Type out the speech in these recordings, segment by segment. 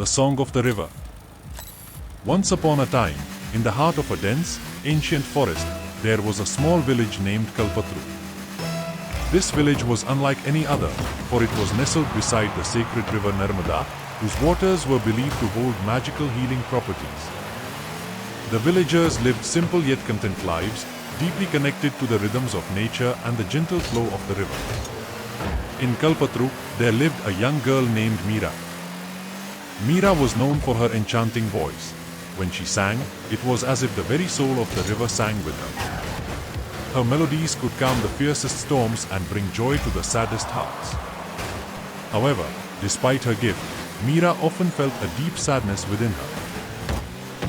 The Song of the River. Once upon a time, in the heart of a dense, ancient forest, there was a small village named Kalpatru. This village was unlike any other, for it was nestled beside the sacred river Narmada, whose waters were believed to hold magical healing properties. The villagers lived simple yet content lives, deeply connected to the rhythms of nature and the gentle flow of the river. In Kalpatru, there lived a young girl named Meera. Meera was known for her enchanting voice. When she sang, it was as if the very soul of the river sang with her. Her melodies could calm the fiercest storms and bring joy to the saddest hearts. However, despite her gift, Meera often felt a deep sadness within her.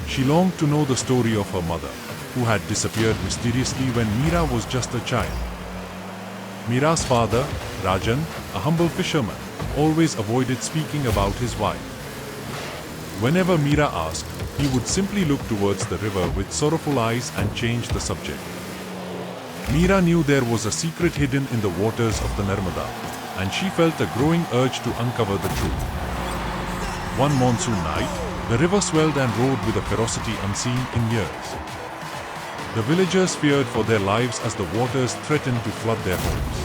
She longed to know the story of her mother, who had disappeared mysteriously when Meera was just a child. Meera's father, Rajan, a humble fisherman, always avoided speaking about his wife. Whenever Meera asked, he would simply look towards the river with sorrowful eyes and change the subject. Meera knew there was a secret hidden in the waters of the Narmada, and she felt a growing urge to uncover the truth. One monsoon night, the river swelled and roared with a ferocity unseen in years. The villagers feared for their lives as the waters threatened to flood their homes.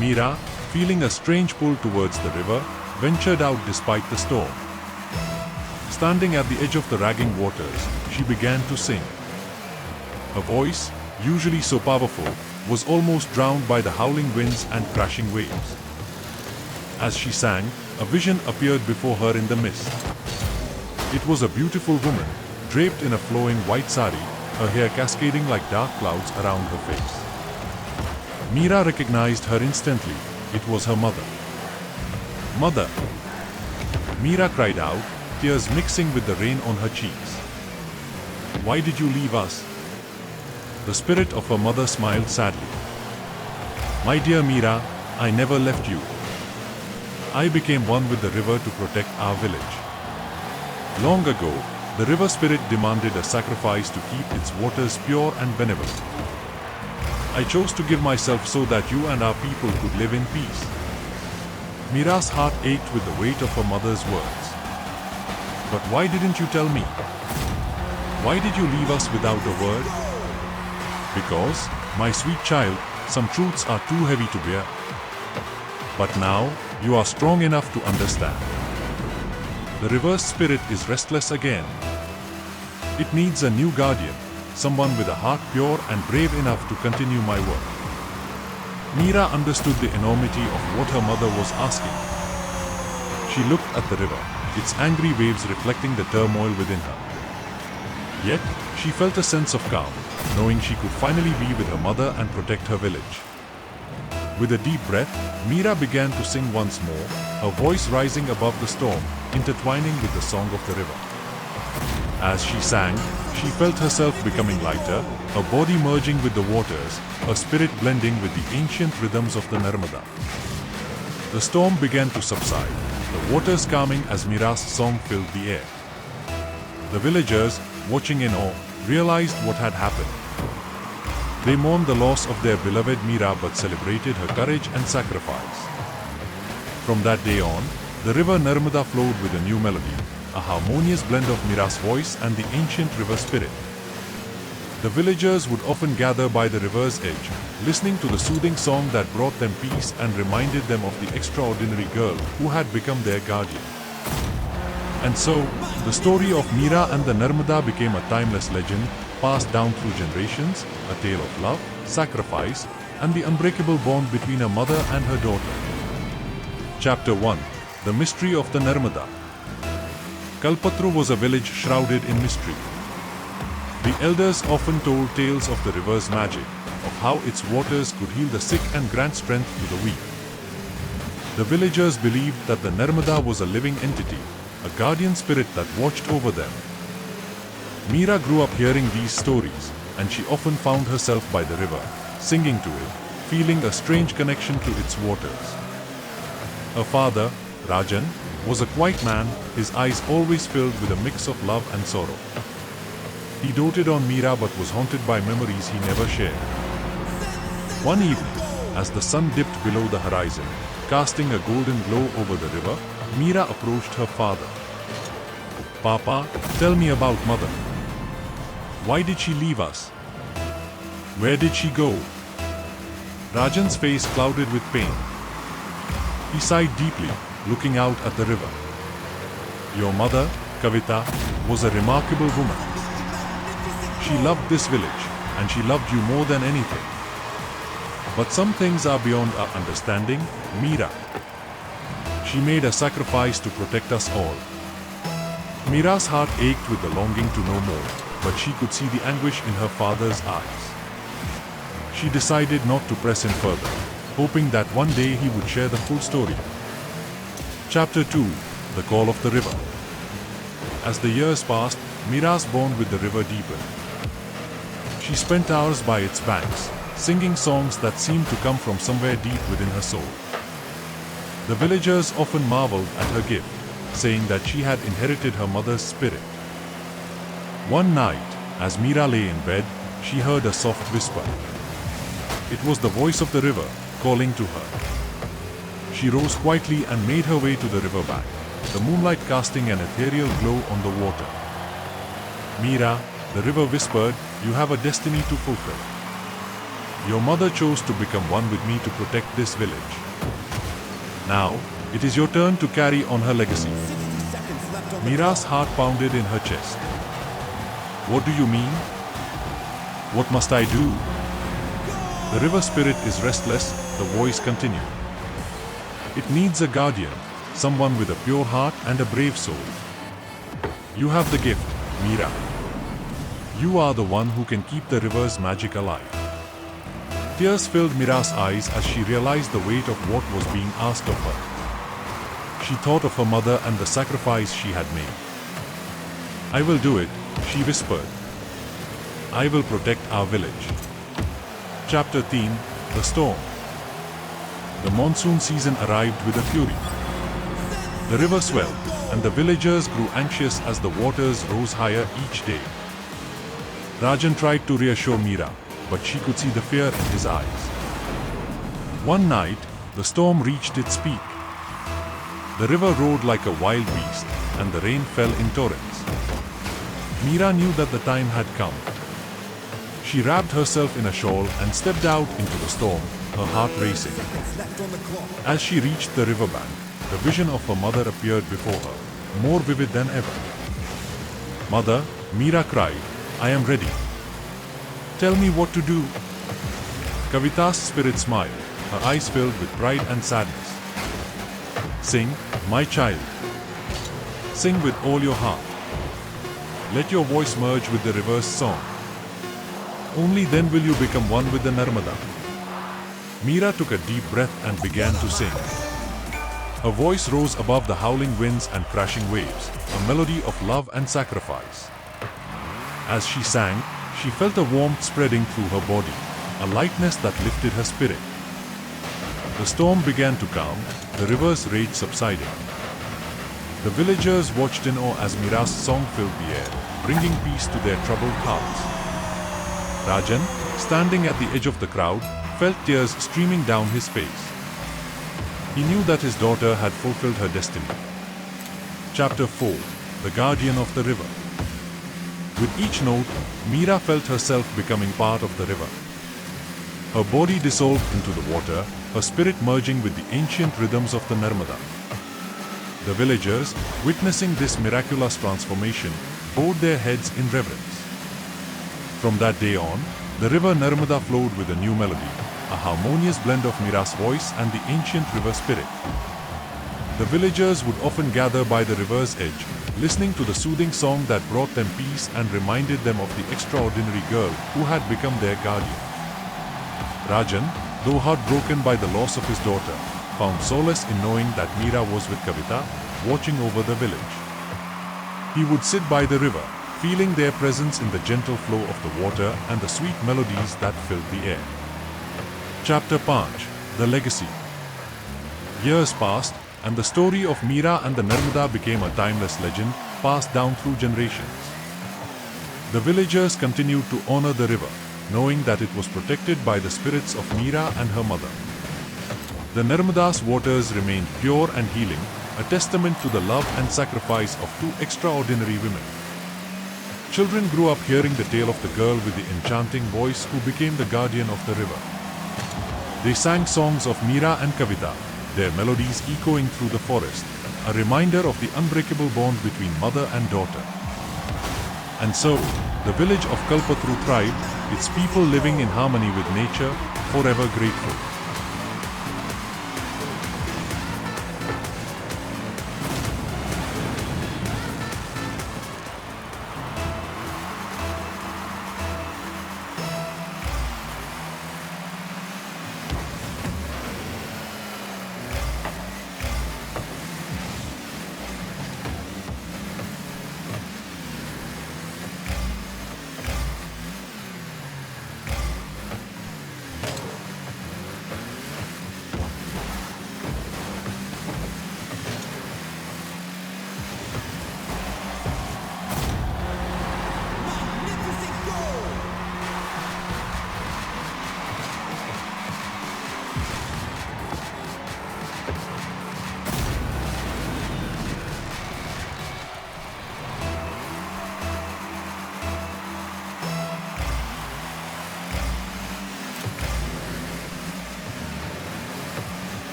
Meera, feeling a strange pull towards the river, ventured out despite the storm. Standing at the edge of the raging waters, she began to sing. Her voice, usually so powerful, was almost drowned by the howling winds and crashing waves. As she sang, a vision appeared before her in the mist. It was a beautiful woman, draped in a flowing white sari, her hair cascading like dark clouds around her face. Meera recognized her instantly. It was her mother. "Mother!" Meera cried out, tears mixing with the rain on her cheeks. "Why did you leave us?" The spirit of her mother smiled sadly. "My dear Meera, I never left you. I became one with the river to protect our village. Long ago, the river spirit demanded a sacrifice to keep its waters pure and benevolent. I chose to give myself so that you and our people could live in peace." Meera's heart ached with the weight of her mother's words. "But why didn't you tell me? Why did you leave us without a word?" "Because, my sweet child, some truths are too heavy to bear. But now, you are strong enough to understand. The river's spirit is restless again. It needs a new guardian, someone with a heart pure and brave enough to continue my work." Meera understood the enormity of what her mother was asking. She looked at the river, its angry waves reflecting the turmoil within her. Yet, she felt a sense of calm, knowing she could finally be with her mother and protect her village. With a deep breath, Meera began to sing once more, her voice rising above the storm, intertwining with the song of the river. As she sang, she felt herself becoming lighter, her body merging with the waters, her spirit blending with the ancient rhythms of the Narmada. The storm began to subside, the waters calming as Meera's song filled the air. The villagers, watching in awe, realized what had happened. They mourned the loss of their beloved Meera but celebrated her courage and sacrifice. From that day on, the river Narmada flowed with a new melody, a harmonious blend of Meera's voice and the ancient river spirit. The villagers would often gather by the river's edge, listening to the soothing song that brought them peace and reminded them of the extraordinary girl who had become their guardian. And so, the story of Meera and the Narmada became a timeless legend, passed down through generations, a tale of love, sacrifice, and the unbreakable bond between a mother and her daughter. Chapter 1. The Mystery of the Narmada. Kalpatru was a village shrouded in mystery. The elders often told tales of the river's magic, of how its waters could heal the sick and grant strength to the weak. The villagers believed that the Narmada was a living entity, a guardian spirit that watched over them. Meera grew up hearing these stories, and she often found herself by the river, singing to it, feeling a strange connection to its waters. Her father, Rajan, was a quiet man, his eyes always filled with a mix of love and sorrow. He doted on Meera but was haunted by memories he never shared. One evening, as the sun dipped below the horizon, casting a golden glow over the river, Meera approached her father. Papa, tell me about mother. Why did she leave us? Where did she go? Rajan's face clouded with pain. He sighed deeply, looking out at the river. Your mother, Kavita, was a remarkable woman. She loved this village, and she loved you more than anything. But some things are beyond our understanding, Meera. She made a sacrifice to protect us all. Meera's heart ached with the longing to know more, but she could see the anguish in her father's eyes. She decided not to press him further, hoping that one day he would share the full story. Chapter 2: The Call of the River. As the years passed, Meera's bond with the river deepened. She spent hours by its banks, singing songs that seemed to come from somewhere deep within her soul. The villagers often marveled at her gift, saying that she had inherited her mother's spirit. One night, as Meera lay in bed, she heard a soft whisper. It was the voice of the river, calling to her. She rose quietly and made her way to the riverbank, the moonlight casting an ethereal glow on the water. Meera, the river whispered, you have a destiny to fulfill. Your mother chose to become one with me to protect this village. Now, it is your turn to carry on her legacy. Meera's heart pounded in her chest. What do you mean? What must I do? The river spirit is restless, the voice continued. It needs a guardian, someone with a pure heart and a brave soul. You have the gift, Meera. You are the one who can keep the river's magic alive. Tears filled Meera's eyes as she realized the weight of what was being asked of her. She thought of her mother and the sacrifice she had made. I will do it, she whispered. I will protect our village. Chapter 13: The Storm. The monsoon season arrived with a fury. The river swelled, and the villagers grew anxious as the waters rose higher each day. Rajan tried to reassure Meera, but she could see the fear in his eyes. One night, the storm reached its peak. The river roared like a wild beast, and the rain fell in torrents. Meera knew that the time had come. She wrapped herself in a shawl and stepped out into the storm, her heart racing. As she reached the riverbank, the vision of her mother appeared before her, more vivid than ever. Mother, Meera cried, I am ready. Tell me what to do. Kavita's spirit smiled, her eyes filled with pride and sadness. Sing, my child. Sing with all your heart. Let your voice merge with the river's song. Only then will you become one with the Narmada. Meera took a deep breath and began to sing. Her voice rose above the howling winds and crashing waves, a melody of love and sacrifice. As she sang, she felt a warmth spreading through her body, a lightness that lifted her spirit. The storm began to calm, the river's rage subsiding. The villagers watched in awe as Meera's song filled the air, bringing peace to their troubled hearts. Rajan, standing at the edge of the crowd, felt tears streaming down his face. He knew that his daughter had fulfilled her destiny. Chapter 4: The Guardian of the River. With each note, Meera felt herself becoming part of the river. Her body dissolved into the water, her spirit merging with the ancient rhythms of the Narmada. The villagers, witnessing this miraculous transformation, bowed their heads in reverence. From that day on, the river Narmada flowed with a new melody, a harmonious blend of Meera's voice and the ancient river spirit. The villagers would often gather by the river's edge, listening to the soothing song that brought them peace and reminded them of the extraordinary girl who had become their guardian. Rajan, though heartbroken by the loss of his daughter, found solace in knowing that Meera was with Kavita, watching over the village. He would sit by the river, feeling their presence in the gentle flow of the water and the sweet melodies that filled the air. Chapter 5: The Legacy. Years passed, and the story of Meera and the Narmada became a timeless legend, passed down through generations. The villagers continued to honor the river, knowing that it was protected by the spirits of Meera and her mother. The Narmada's waters remained pure and healing, a testament to the love and sacrifice of two extraordinary women. Children grew up hearing the tale of the girl with the enchanting voice who became the guardian of the river. They sang songs of Meera and Kavita, their melodies echoing through the forest, a reminder of the unbreakable bond between mother and daughter. And so, the village of Kalpatru thrived, its people living in harmony with nature, forever grateful.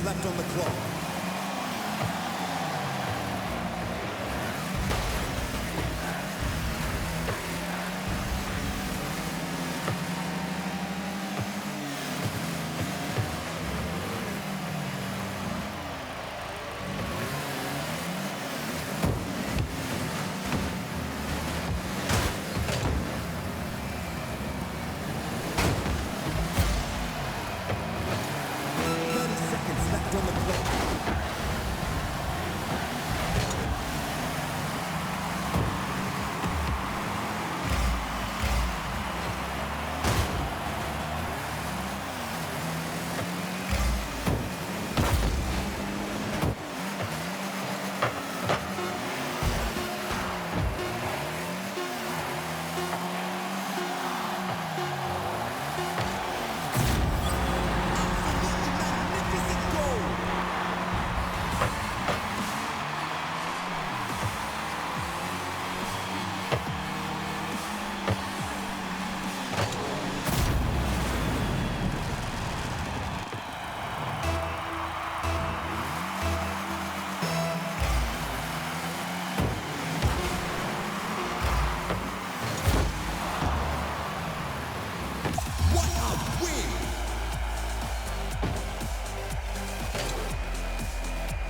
Left on the clock.